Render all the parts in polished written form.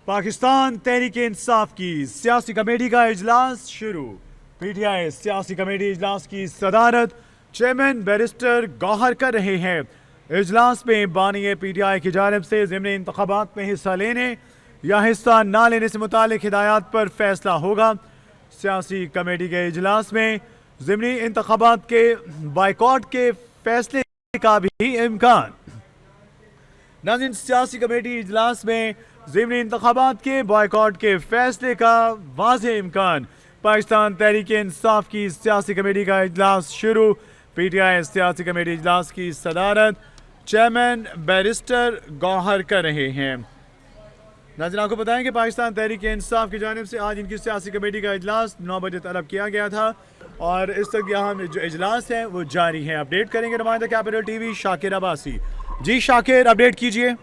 पाकिस्तान तहरीक इंसाफ की सियासी कमेटी का इजलास शुरू। पीटीआई सियासी कमेटी इजलास की सदारत चेयरमैन बैरिस्टर गौहर कर रहे हैं। इजलास में बानी पीटीआई की जानिब से ज़िमनी इंतखाबात में हिस्सा लेने या हिस्सा ना लेने से मुतालिक हिदायत पर फैसला होगा। सियासी कमेटी के इजलास में ज़िमनी इंतखाबात के बाइकॉट के फैसले का भी इम्कान। नाज़रीन, सियासी कमेटी इजलास में ज़िमनी इंतखाबात के बाइकॉट के फैसले का वाज़ेह इम्कान। पाकिस्तान तहरीक इंसाफ की सियासी कमेटी का इजलास शुरू। पीटीआई सियासी कमेटी इजलास की सदारत चेयरमैन बैरिस्टर गौहर कर रहे हैं। नाज़रीन, आपको बताएं कि पाकिस्तान तहरीक इंसाफ की जानिब से आज इनकी सियासी कमेटी का इजलास 9 बजे तलब किया गया था और इस तक यहाँ जो इजलास है वो जारी है। अपडेट करेंगे नुमाइंदा कैपिटल टीवी शाकिर अब्बासी। जी शाकिर, अपडेट कीजिए।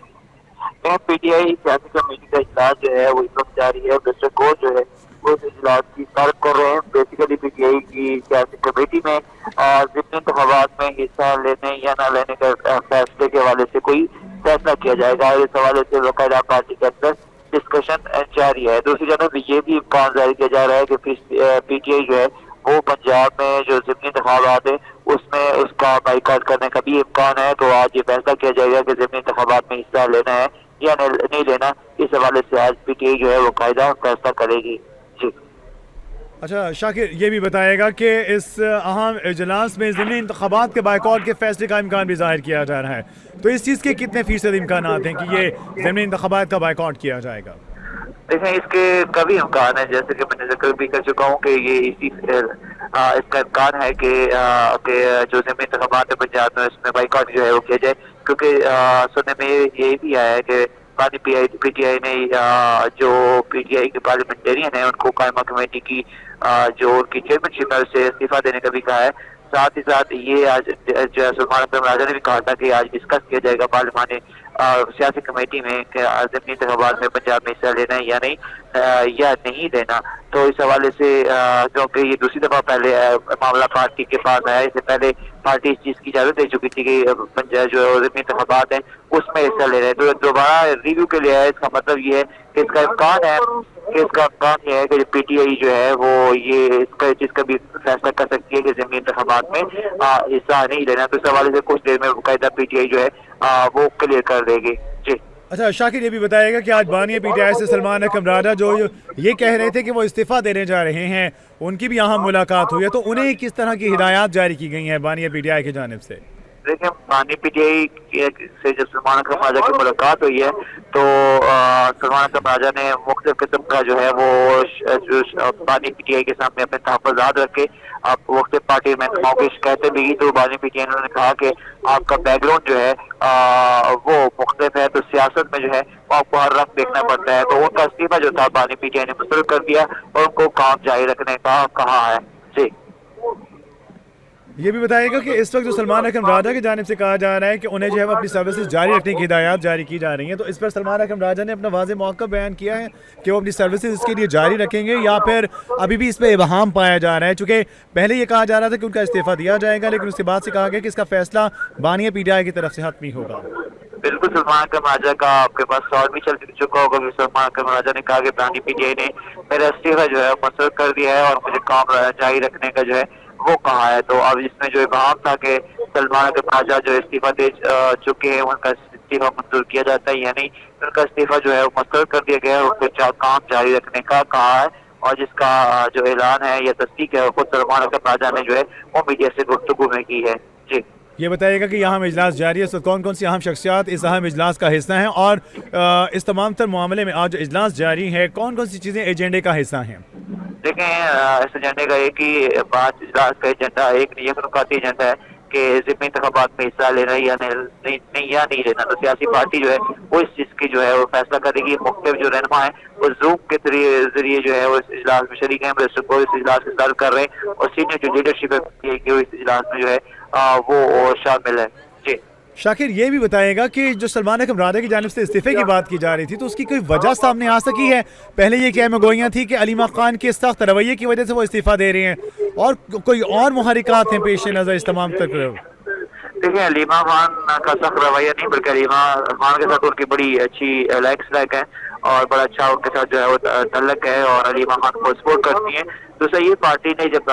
पीटीआई सियासी कमेटी का इजलास जो है वो इस वक्त जारी है। मिस्टर गौर जो है वो इस इजलास की सदारत कर रहे हैं। बेसिकली पीटीआई की सियासी कमेटी में ज़िमनी इंतखाबात में हिस्सा लेने या ना लेने के फैसले के हवाले से कोई फैसला किया जाएगा। इस हवाले से बाकायदा पार्टी के अंदर डिस्कशन जारी है। दूसरी जानब ये भी इम्कान जारी किया जा रहा है कि पीटीआई जो है वो पंजाब में जो ज़िमनी इंतखाबात है उसमें उसका बाइकआउट करने का भी इम्कान है। तो आज ये फैसला किया जाएगा कि ज़िमनी इंतखाबात में हिस्सा लेना है या नहीं लेना। इस हवाले से आज पीटीआई जो है वो कायदा फैसला करेगी। जी अच्छा शाकिर, ये भी बताएगा कि इस अहम इजलास में ज़िमनी इंतखाबात के बाइकॉट के फैसले का इम्कान भी ज़ाहिर किया जा रहा है, तो इस चीज़ के कितने फीसद इम्कान हैं कि ये ज़िमनी इंतखाबात का बाइकॉट किया जाएगा? देखें, इसके कभी इम्कान है, जैसे कि मैंने जिक्र भी कर चुका हूँ कि ये इसका इम्कान है कि जो ज़िमनी इंतखाबात है पंजाब में उसमें बाइकआउट जो है वो किया जाए। क्योंकि सुनने में ये भी आया है कि पीटीआई ने जो पीटीआई के पार्लियामेंटेरियन है उनको कायमा कमेटी की जो उनकी चेयरमैनशिप है उससे इस्तीफा देने का भी कहा है। साथ ही साथ ये आज जो है सलमान अकरम राजा ने भी कहा था कि आज डिस्कस किया जाएगा पार्लिमानी सियासी कमेटी में कि ज़िमनी इंतखाबात में पंजाब में हिस्सा लेना है या नहीं लेना। तो इस हवाले से क्योंकि ये दूसरी दफा पहले मामला पार्टी के पास आया, इससे पहले पार्टी इस चीज की इजाजत दे चुकी थी कि पंजाब जो ज़िमनी इंतखाबात है उसमें हिस्सा ले रहे हैं। तो दोबारा रिव्यू के लिए आया। इसका मतलब ये है कि इसका इम्कान ये है कि पीटीआई जो है वो ये इसका चीज का भी फैसला कर सकती है कि ज़िमनी इंतखाबात में हिस्सा नहीं लेना। तो इस हवाले से कुछ देर में बाकायदा पीटीआई जो है वो क्लियर कर देगी। जी अच्छा शाकिर, ये भी बताएगा कि आज बानी पीटीआई से सलमान अकरम राजा जो ये कह रहे थे कि वो इस्तीफा देने जा रहे हैं, उनकी भी यहाँ मुलाकात हुई है, तो उन्हें किस तरह की हिदायत जारी की गई हैं बानी पीटीआई की जानिब से? देखिए, बानी पीटीआई से जब सलमान अकरम राजा की मुलाकात हुई है तो सलमान अकरम राजा ने मुख्तलिफ किस्म का जो है वो बानी पीटीआई के सामने अपने तहफ़्फ़ुज़ात रखे। आप मुख्तलिफ पार्टी में की शिकायतें भी की तो बानी पीटीआई ने कहा कि आपका बैकग्राउंड जो है वो मुख्तलिफ है, तो सियासत में जो है वो आपको हर रंग देखना पड़ता है। तो उनका इस्तीफा जो था बानी पीटीआई ने मुस्तरद कर दिया और उनको काम जारी रखने का कहा है। जी ये भी बताएगा कि इस वक्त जो सलमान अकरम राजा की जानिब से कहा जा रहा है कि उन्हें जो है अपनी सर्विसेज जारी रखने की हिदायत जारी की जा रही हैं, तो इस पर सलमान अकरम राजा ने अपना वाज़ेह मौक़िफ़ बयान किया है कि वो अपनी सर्विसेज इसके लिए जारी रखेंगे या फिर अभी भी इस पर इबहाम पाया जा रहा है? चूँकि पहले ये कहा जा रहा था कि उनका इस्तीफ़ा दिया जाएगा, लेकिन उसके बाद से कहा गया कि इसका फैसला बानी पीटीआई की तरफ से हतमी होगा। बिल्कुल, सलमान अकरम राजा का आपके पास सवाल भी चल चुका होगा कि सलमान अकरम राजा ने कहा कि बानी पीटीआई ने मेरा इस्तीफा जो है मुस्तरद कर दिया है और मुझे काम जारी रखने का जो है वो कहा है। तो अब इसमें जो इबाम था कि सलमान अकरम राजा जो इस्तीफा दे चुके हैं उनका इस्तीफा मंजूर किया जाता है या नहीं, उनका इस्तीफा जो है वो मुस्तरद कर दिया गया है, उनको काम जारी रखने का कहा है। और जिसका जो ऐलान है या तस्दीक है खुद सलमान अकरम राजा ने जो है वो मीडिया से गुफ्तगू में की है। जी ये बताइएगा कि यहाँ इजलास जारी है, तो कौन कौन सी अहम शख्सियात इस अहम इजलास का हिस्सा हैं और इस तमाम तर मामले में आज इजलास जारी है कौन कौन सी चीज़ें एजेंडे का हिस्सा हैं? देखें, इस एजेंडे का एक ही बात इजलास का एजेंडा एक नियमनुकाती एजेंडा है कि ज़िमनी इंतखाबात में हिस्सा लेना या नहीं लेना। तो सियासी पार्टी जो है वो इस चीज़ की जो है वो फैसला करेगी। मुख्तलिफ जो रहनुमा है वो जूम के जरिए जो है वो इस इजलास में शरीक हैं, को इस इजलास में सदारत कर रहे हैं और सीनियर जो लीडरशिप है कि इस इजलास में जो है वो शामिल है। जी शाकिर, ये भी बताएगा कि जो सलमान अकरम राजा की जानिब से इस्तीफे की बात की जा रही थी तो उसकी कोई वजह सामने आ सकी है? पहले ये क्या गोइयाँ थी कि अलीमा खान के सख्त रवैये की वजह से वो इस्तीफा दे रहे हैं और कोई और मुहरिकात हैं पेश नज़र इस तमाम तक? देखिए, अलीमा खान का सख्त रवैया नहीं बल्कि अलीमा खान के साथ उनकी बड़ी अच्छी लाइक है اور بڑا اچھا ان کے ساتھ جو ہے وہ تعلق ہے اور علیمہ خان کو سپورٹ کرتی ہیں. تو صحیح ہے پارٹی نے جب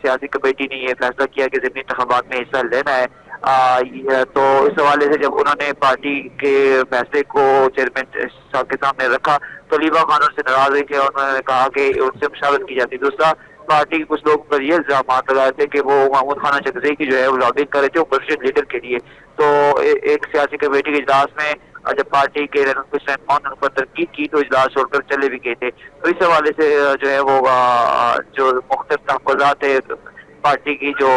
سیاسی کمیٹی نے یہ فیصلہ کیا کہ ضمنی انتخابات میں حصہ لینا ہے تو اس حوالے سے جب انہوں نے پارٹی کے فیصلے کو چیئرمین صاحب کے سامنے رکھا تو علیمہ خان ان سے ناراض ہوئی تھی اور انہوں نے کہا کہ ان سے مشاورت کی جاتی. دوسرا پارٹی کے کچھ لوگ پر یہ الزامات لگائے تھے کہ وہ محمود خانہ چکزئی کی جو ہے وہ لابنگ کر رہے تھے اپوزیشن لیڈر کے لیے. تو ایک سیاسی کمیٹی کے اجلاس میں جب پارٹی کے رہنما حسین خان نے ان پر تنقید کی تو اجلاس چھوڑ کر چلے بھی گئے تھے. تو اس حوالے سے جو ہے وہ جو مختلف تحفظات ہے پارٹی کی جو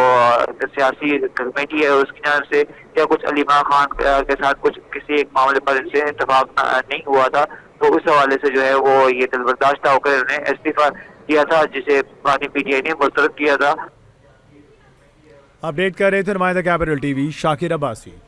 سیاسی کمیٹی ہے اس کی جانب سے یا کچھ علیمہ خان کے ساتھ کچھ کسی ایک معاملے پر ان سے اتفاق نہیں ہوا تھا تو اس حوالے سے جو ہے وہ یہ دل برداشتہ ہو کر انہوں نے استعفیٰ کیا تھا جسے پانی پی ٹی آئی نے مسترد کیا تھا. اپڈیٹ کر رہے تھے نمائندہ کیپٹل ٹی وی شاکر عباسی.